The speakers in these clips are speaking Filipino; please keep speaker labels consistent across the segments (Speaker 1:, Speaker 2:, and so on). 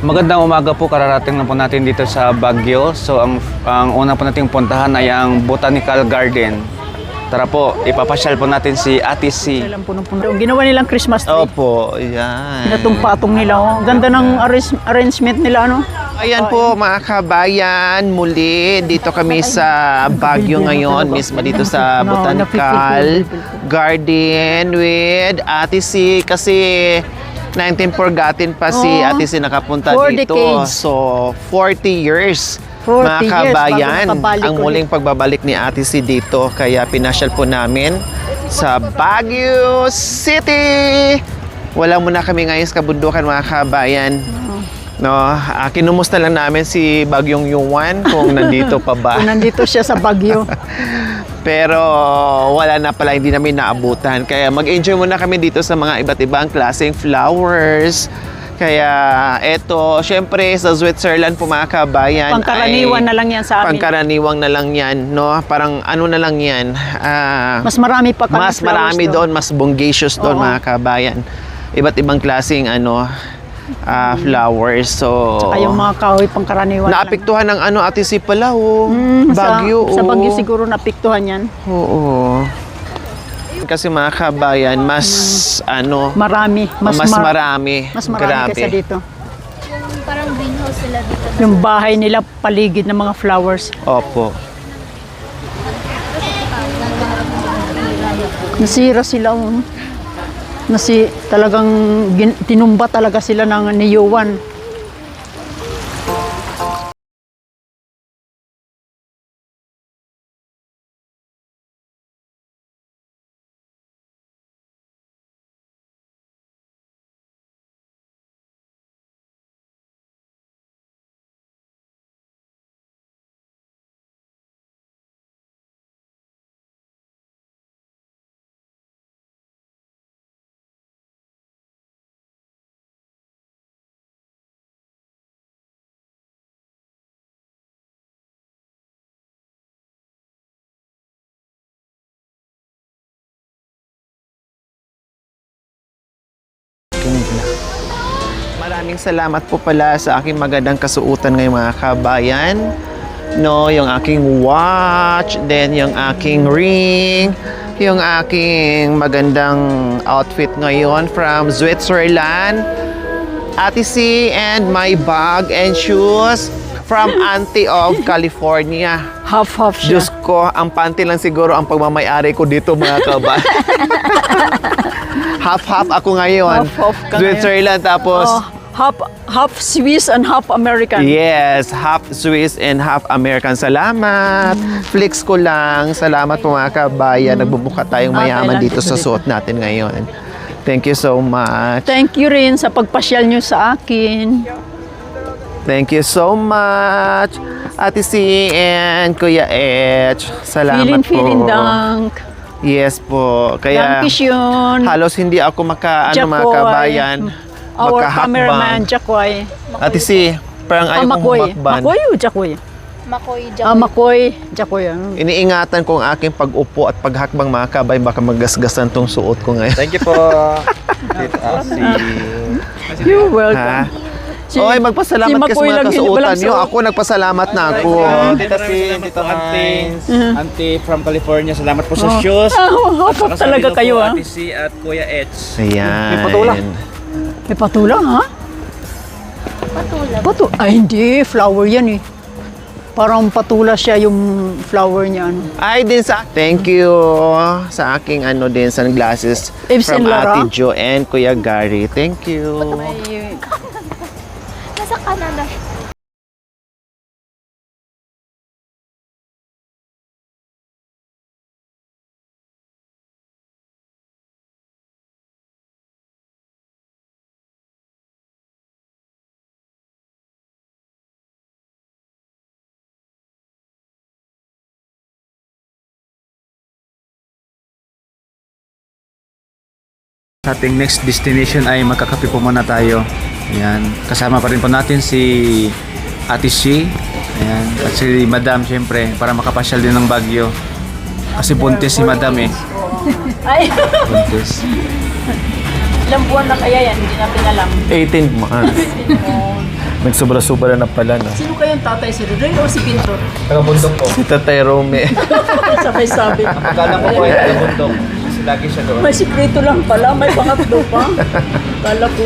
Speaker 1: Magandang umaga po, kararating na po natin dito sa Baguio. So ang una po nating puntahan ay ang Botanical Garden. Tara po, ipapasyal po natin si Ate C.
Speaker 2: Ginawa nilang Christmas tree.
Speaker 1: Opo, yan.
Speaker 2: Pinatong-patong nila. Oh. Ganda ng arrangement nila, ano?
Speaker 3: Ayan po mga kabayan, muli dito kami sa Baguio ngayon, mismo dito sa Botanical Garden with Ate C kasi 19 forgotten pa si Ate C nakapunta
Speaker 2: 4
Speaker 3: dito.
Speaker 2: decades.
Speaker 3: So 40 years
Speaker 2: 40
Speaker 3: mga
Speaker 2: years
Speaker 3: kabayan
Speaker 2: bago nakabalik
Speaker 3: ang muling pagbabalik ni Ate C dito, kaya pinasyal po namin sa Baguio City. Wala muna kami ngayon sa kabundukan mga kabayan. No, kinumusta lang namin si Bagyong Yuan kung nandito pa ba.
Speaker 2: Kung nandito siya sa Baguio.
Speaker 3: Pero wala na pala, hindi namin naabutan. Kaya mag-enjoy muna kami dito sa mga iba't ibang klaseng flowers. Kaya eto, syempre sa Switzerland po mga kabayan,
Speaker 2: Pangkaraniwan na lang yan sa amin.
Speaker 3: pangkaraniwang na lang yan, no? Parang ano na lang yan.
Speaker 2: Mas marami pa kami
Speaker 3: Mas marami doon, mas bongacious doon mga kabayan. Iba't ibang klaseng flowers. So
Speaker 2: Saka yung mga kahoy pangkaraniwan.
Speaker 3: naapektuhan ng Ate C pala, Baguio.
Speaker 2: Sa Baguio siguro naapektuhan yan.
Speaker 3: Oo. Kasi mga kabayan, mas
Speaker 2: Marami.
Speaker 3: mas marami.
Speaker 2: Mas marami kaysa dito.
Speaker 4: Yung parang greenhouse sila dito.
Speaker 2: Yung bahay nila paligid ng mga flowers.
Speaker 3: Opo.
Speaker 2: Nasira sila. Talagang tinumba talaga sila ng niyuwan.
Speaker 3: Maraming salamat po pala sa aking magandang kasuotan ngayong mga kabayan. No, yung aking watch, then yung aking ring, yung aking magandang outfit ngayon from Switzerland. Ate C, and my bag and shoes from Auntie of California.
Speaker 2: Half-half siya.
Speaker 3: Diyos ko, ang panty lang siguro ang pagmamayari ko dito mga kabayan. Half-half ako ngayon.
Speaker 2: Half-half ka
Speaker 3: Switzerland, tapos
Speaker 2: half Swiss and half American.
Speaker 3: yes, half Swiss and half American. Salamat. Flex ko lang. Salamat po mga kabayan. Nagbubuka tayong mayaman dito sa suot natin ngayon. Thank you so much.
Speaker 2: Thank you rin sa pagpasyal nyo sa akin.
Speaker 3: Thank you so much. Ate C and Kuya Etch. Salamat po.
Speaker 2: Vielen Dank.
Speaker 3: Yes po. Kaya
Speaker 2: Dankeschön.
Speaker 3: halos hindi ako mga kabayan.
Speaker 2: Our
Speaker 3: makahakbang.
Speaker 2: cameraman, Jacoy.
Speaker 3: Ate C, parang ayaw kong
Speaker 2: Makoy.
Speaker 3: humakban.
Speaker 2: Makoy o Jacoy?
Speaker 4: Makoy,
Speaker 2: Makoy. Jacoy.
Speaker 3: Iniingatan ko ang aking pag-upo at paghakbang mga kabay, baka maggasgasan tong suot ko ngayon.
Speaker 1: Thank you po.
Speaker 2: You're welcome.
Speaker 3: Ha? Okay, magpasalamat ka sa
Speaker 2: Makoy
Speaker 3: mga
Speaker 2: lang,
Speaker 3: kasuotan
Speaker 2: walang
Speaker 3: nyo.
Speaker 2: suot.
Speaker 3: Ako, nagpasalamat na ako.
Speaker 1: Tita C, Tito Hines, Auntie from California, salamat po sa shoes.
Speaker 2: Hapot talaga kayo, ha?
Speaker 1: Ate C at Kuya Etch.
Speaker 3: Ayan.
Speaker 1: May patula.
Speaker 2: May patula, ha?
Speaker 4: patula.
Speaker 2: Ay, hindi. Flower yan, eh. Parang patula siya yung flower niya, ano.
Speaker 3: Ay, din sa... Thank you sa aking din, sunglasses
Speaker 2: Yves
Speaker 3: from
Speaker 2: and Laura?
Speaker 3: Ate Jo and Kuya Gary. Thank you.
Speaker 4: Nasa Canada.
Speaker 1: Sa ating next destination ay magkakape po muna tayo. Ayan. Kasama pa rin po natin si Ate C. Ayan. At si Madam syempre para makapasyal din ng Baguio. Kasi buntis si Madam eh.
Speaker 2: Ay,
Speaker 1: Buntis.
Speaker 2: ilang buwan na kaya yan? Hindi natin alam.
Speaker 3: 18 months. Nagsobra-sobra na pala, no?
Speaker 2: Sino kayang tatay? Si Rodrigo o si Pintor?
Speaker 1: Taga-bundok po.
Speaker 3: Si Tatay Rome.
Speaker 2: Sabay-sabi.
Speaker 1: Akala ko po ay taga-bundok. Kasi lagi siya doon.
Speaker 2: May sikreto lang pala, may pangatlo pa. Kala ko.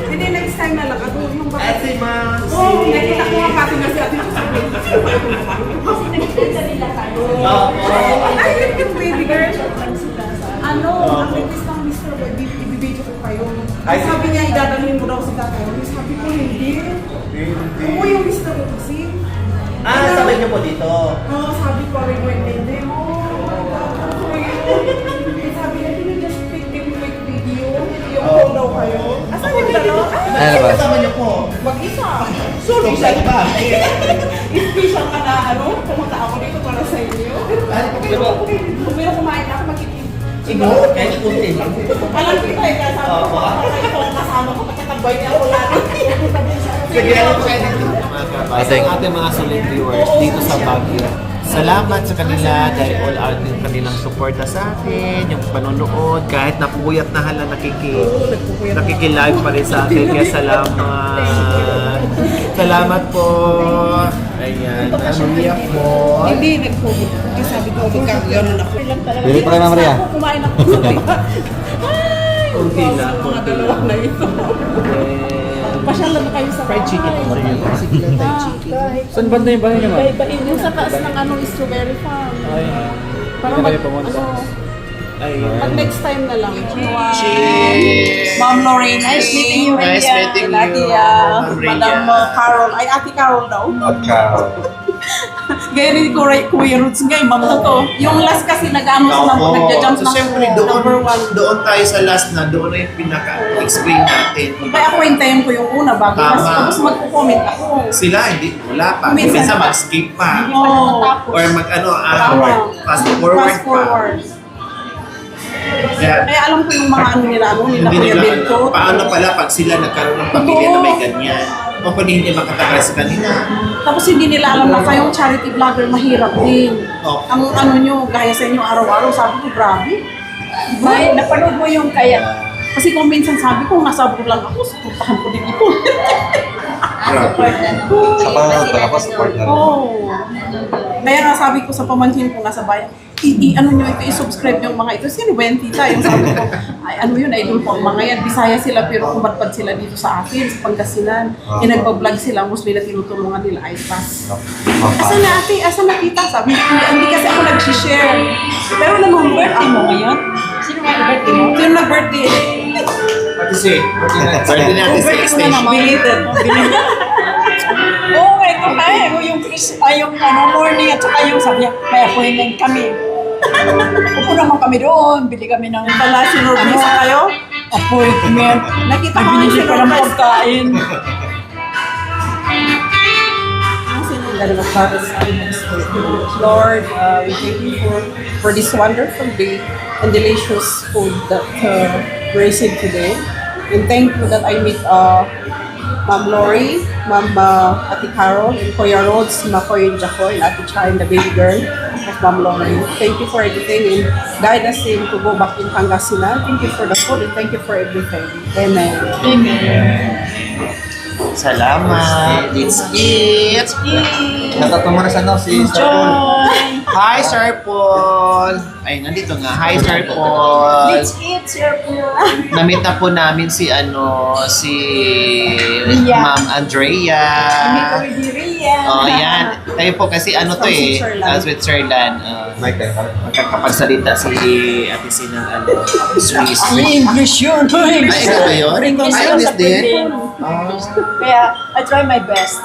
Speaker 5: Hindi, next time na lang. Ano yung ba? Ate, ma. Oo, nakita ko nga pati na si ate. Kasi nakita nila tayo. Ay, yung baby girl. Ano, ang request ng Mr. Boy, ibibidyo ko kayo. Ay, sabi niya, idadalhin mo daw si tatay. Sabi ko, hindi. Oo, yung Mr. Boy kasi.
Speaker 6: Sabay niyo po dito.
Speaker 5: Oo, sabi ko, rin mo, hindi. Sabi niya, can you just take a quick video? Yung call daw kayo. Asan yung dalawa?
Speaker 1: Ano ba?
Speaker 6: Kasama niyo po.
Speaker 5: Mag-isa. Sorry, siya ba? Special ka na, pumunta ako dito para sa inyo. Pero kumain ako, makikita.
Speaker 6: Siguro, kahit kunti lang.
Speaker 5: Alam ko tayo, kasama ko. Ito ang kasama ko, pagkatagboy niya ako lagi.
Speaker 6: Sige, ano po kayo dito?
Speaker 1: Ate.
Speaker 6: Sa ating mga solid viewers dito sa Baguio. Salamat sa kanila dahil all out yung kanilang suporta sa atin, yung panonood, kahit napuyat na hala nakikilive pa rin sa akin. Kaya salamat. Salamat po. Ayan, umiyak po.
Speaker 5: Hindi, nag-COVID. Kasi sabi ko, magkakaroon ako.
Speaker 1: Bili pa na Maria.
Speaker 5: Ako kumain ako. Ay,
Speaker 6: Kunti lang,
Speaker 5: mga
Speaker 6: kunti
Speaker 5: dalawa
Speaker 6: lang.
Speaker 5: na ito. Pasyal na kayo sa fried chicken.
Speaker 1: Saan banda yung bahay niyo, ma'am?
Speaker 5: Iba-iba yung sa taas ng strawberry farm.
Speaker 1: Ay,
Speaker 5: Para
Speaker 1: hindi na kayo pumunta.
Speaker 5: pag next time na lang.
Speaker 3: Cheers!
Speaker 5: Ma'am Lorraine, nice meeting you.
Speaker 3: Nice meeting you,
Speaker 5: Nadia,
Speaker 3: Ma'am Rhea.
Speaker 5: Madam Carol. Ay, Ate Carol daw.
Speaker 1: Ikaw.
Speaker 5: Gaya rin ko Kuya Roots ngayon, ma'am na to. Yung last kasi nag-ano sa nagja-jump
Speaker 3: So,
Speaker 5: na
Speaker 3: siyempre,
Speaker 5: number one.
Speaker 3: doon tayo sa last na, doon na yung pinaka-explain natin.
Speaker 5: Kaya ako hintayin ko yung una bago
Speaker 3: Tama.
Speaker 5: tapos magko-comment ako.
Speaker 3: Sila, hindi, wala pa.
Speaker 5: Minsan.
Speaker 3: Minsan mag-skip pa.
Speaker 5: Oh,
Speaker 3: Or mag-ano,
Speaker 5: Tama.
Speaker 3: fast forward
Speaker 5: fast forward.
Speaker 3: pa. Kaya,
Speaker 5: Kaya alam ko yung mga nila
Speaker 3: hindi
Speaker 5: Kuya
Speaker 3: nila,
Speaker 5: Bento.
Speaker 3: paano pala pag sila nagkaroon ng pamilya na may ganyan? O kung hindi makatagal sa kanila.
Speaker 5: Tapos hindi nila alam na kayong charity vlogger mahirap din.
Speaker 3: Oh.
Speaker 5: Ang ano nyo, gaya sa inyo araw-araw, sabi ko, grabe.
Speaker 2: May, napanood mo yung kaya.
Speaker 5: Kasi kung minsan sabi ko, nasa abroad lang ako, supportahan ko din ito.
Speaker 1: Sa panonood pa, support na rin.
Speaker 5: Oo. Kaya nga sabi ko sa pamangkin ko nasa bayan, ano nyo ito, i-subscribe yung mga ito. Sino ba yan, tita? Yung sabi ko, ay, ano yun, idol po ang mga yan. Bisaya sila, pero kumatpad sila dito sa atin, sa Pangasinan. Nagpa-vlog sila, mostly na tinutulungan nila iPass. Asa na ate? Asa na kita? Sabi ko, hindi kasi ako nag-share. Pero namang birthday mo ngayon?
Speaker 2: Sino nga birthday mo?
Speaker 5: Sino nag-birthday?
Speaker 6: Pati si, birthday natin sa extension.
Speaker 5: Belated.
Speaker 2: Oo, ito tayo. Yung morning at saka yung sabi niya, may appointment kami. Upo naman kami doon, bili kami ng
Speaker 5: Pala, sinurpresa kayo?
Speaker 2: appointment.
Speaker 5: Nakita ko
Speaker 2: Binili
Speaker 5: yung
Speaker 2: pa ng
Speaker 5: sinurpresa.
Speaker 2: pagkain.
Speaker 5: Lord, we thank you for this wonderful day and delicious food that we received today. And thank you that I meet Ma'am Lori, Ma'am Ate Carol, and Kuya Rhodes, Makoy and Jacoy, and Ate Cha, and the baby girl of Ma'am Lori. Thank you for everything and guide us in to go back in Pangasinan. Thank you for the food and thank you for everything. Amen.
Speaker 3: Salamat. It's it.
Speaker 6: Natatama na sa si Sir Paul.
Speaker 3: Hi, Sir Paul. Ay, nandito nga. Hi, Sir Paul.
Speaker 2: Let's eat, Sir Paul.
Speaker 3: Namit na po namin si
Speaker 2: Ria.
Speaker 3: Ma'am Andrea.
Speaker 2: Kami di Ria.
Speaker 3: Oh, yan. Kayo po kasi ano to
Speaker 5: From
Speaker 3: eh,
Speaker 5: Switzerland.
Speaker 3: Switzerland. Magkakapagsalita si Ate Sina Swiss.
Speaker 2: English yun.
Speaker 3: Ay, ikaw ba yun?
Speaker 2: English
Speaker 3: Ay,
Speaker 2: yun
Speaker 3: English
Speaker 2: sa
Speaker 3: din?
Speaker 2: English. Kaya, I try my best.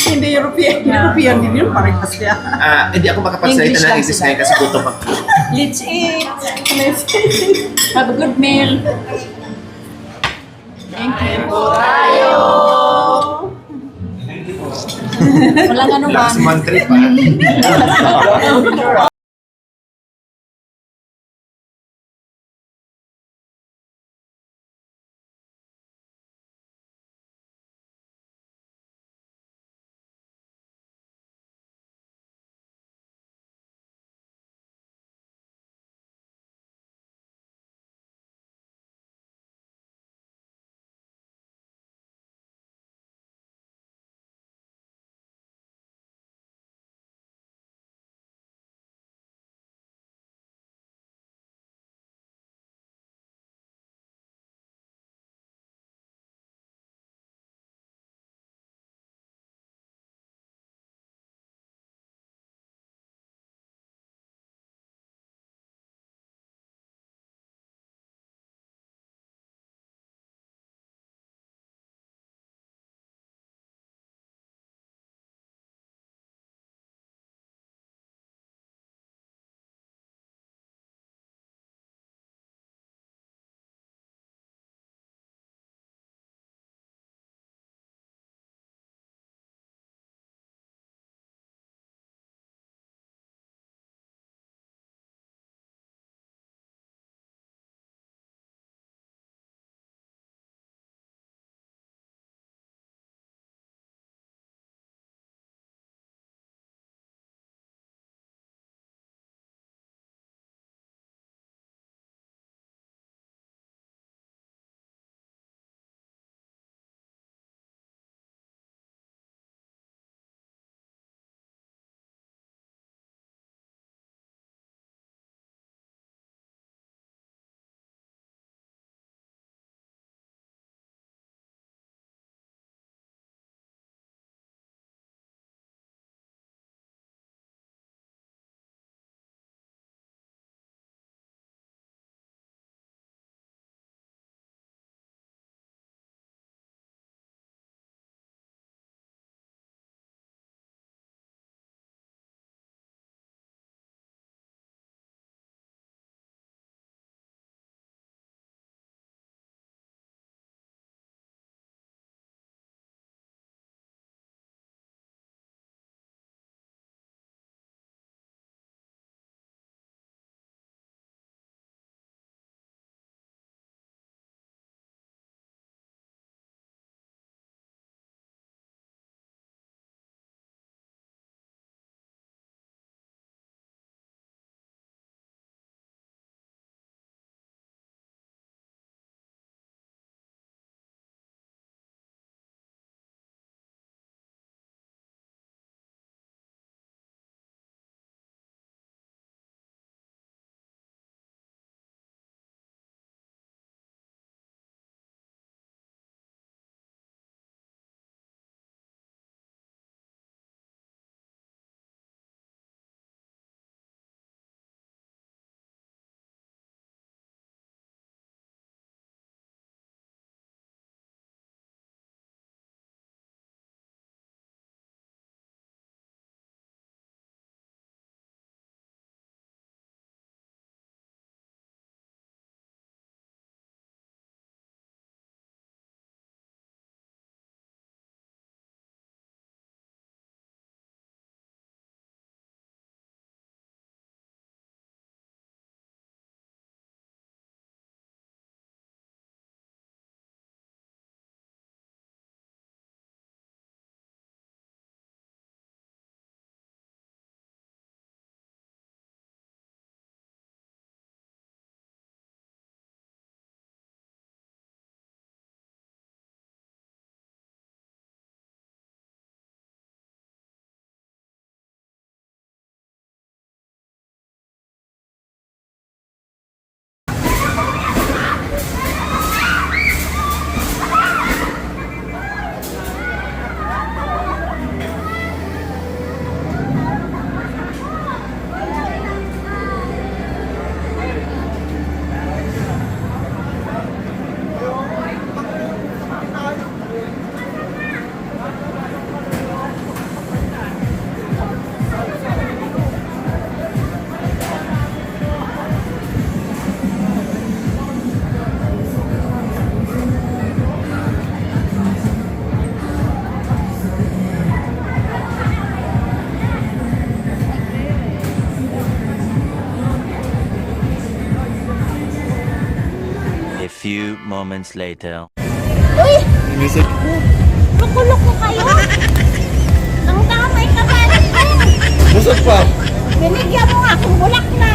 Speaker 5: Hindi European. European din yun. Parehas niya.
Speaker 3: Hindi ako makapagsalita
Speaker 2: English
Speaker 3: ng
Speaker 2: lang
Speaker 3: English
Speaker 2: sila.
Speaker 3: ngayon kasi gutom ako.
Speaker 2: Let's eat. Have a good meal. Thank you. Walang ano man.
Speaker 3: Last month trip ah.
Speaker 7: moments later.
Speaker 4: Uy! Loko-loko kayo! Ang damay ka ba?
Speaker 6: Busog pa.
Speaker 4: Binigyan mo nga akong bulak na!